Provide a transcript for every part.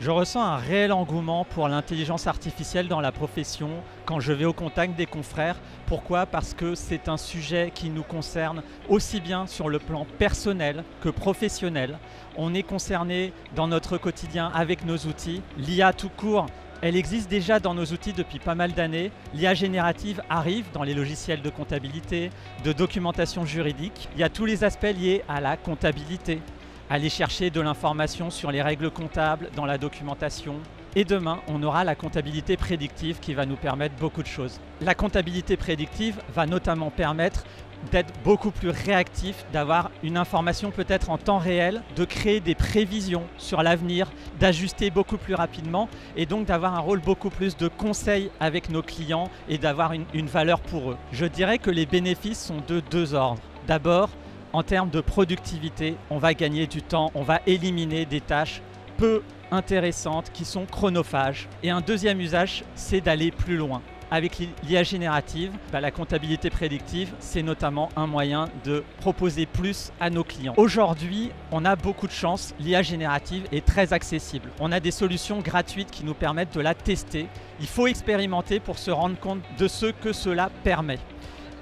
Je ressens un réel engouement pour l'intelligence artificielle dans la profession quand je vais au contact des confrères. Pourquoi? Parce que c'est un sujet qui nous concerne aussi bien sur le plan personnel que professionnel. On est concerné dans notre quotidien avec nos outils. L'IA tout court, elle existe déjà dans nos outils depuis pas mal d'années. L'IA générative arrive dans les logiciels de comptabilité, de documentation juridique. Il y a tous les aspects liés à la comptabilité. Aller chercher de l'information sur les règles comptables dans la documentation. Et demain, on aura la comptabilité prédictive qui va nous permettre beaucoup de choses. La comptabilité prédictive va notamment permettre d'être beaucoup plus réactif, d'avoir une information peut-être en temps réel, de créer des prévisions sur l'avenir, d'ajuster beaucoup plus rapidement et donc d'avoir un rôle beaucoup plus de conseil avec nos clients et d'avoir une valeur pour eux. Je dirais que les bénéfices sont de deux ordres. D'abord, en termes de productivité, on va gagner du temps, on va éliminer des tâches peu intéressantes qui sont chronophages. Et un deuxième usage, c'est d'aller plus loin. Avec l'IA générative, la comptabilité prédictive, c'est notamment un moyen de proposer plus à nos clients. Aujourd'hui, on a beaucoup de chance, l'IA générative est très accessible. On a des solutions gratuites qui nous permettent de la tester. Il faut expérimenter pour se rendre compte de ce que cela permet.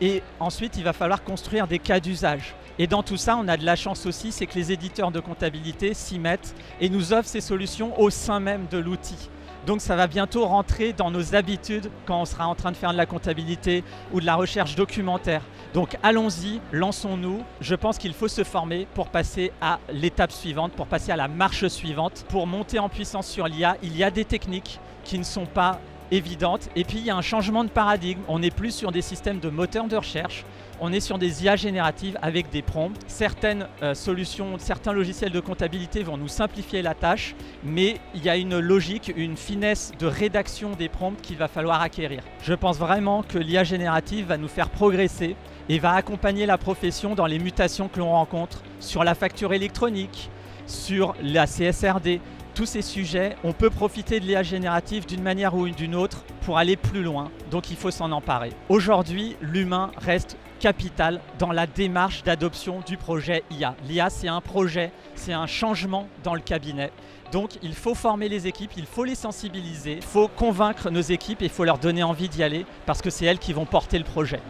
Et ensuite, il va falloir construire des cas d'usage. Et dans tout ça, on a de la chance aussi, c'est que les éditeurs de comptabilité s'y mettent et nous offrent ces solutions au sein même de l'outil. Donc ça va bientôt rentrer dans nos habitudes quand on sera en train de faire de la comptabilité ou de la recherche documentaire. Donc allons-y, lançons-nous. Je pense qu'il faut se former pour passer à l'étape suivante, pour passer à la marche suivante. Pour monter en puissance sur l'IA, il y a des techniques qui ne sont pas évidentes. Et puis il y a un changement de paradigme. On n'est plus sur des systèmes de moteurs de recherche. On est sur des IA génératives avec des prompts. Certaines solutions, certains logiciels de comptabilité vont nous simplifier la tâche, mais il y a une logique, une finesse de rédaction des prompts qu'il va falloir acquérir. Je pense vraiment que l'IA générative va nous faire progresser et va accompagner la profession dans les mutations que l'on rencontre sur la facture électronique, sur la CSRD. Tous ces sujets, on peut profiter de l'IA générative d'une manière ou d'une autre pour aller plus loin, donc il faut s'en emparer. Aujourd'hui, l'humain reste capital dans la démarche d'adoption du projet IA. L'IA, c'est un projet, c'est un changement dans le cabinet. Donc il faut former les équipes, il faut les sensibiliser, il faut convaincre nos équipes et il faut leur donner envie d'y aller parce que c'est elles qui vont porter le projet.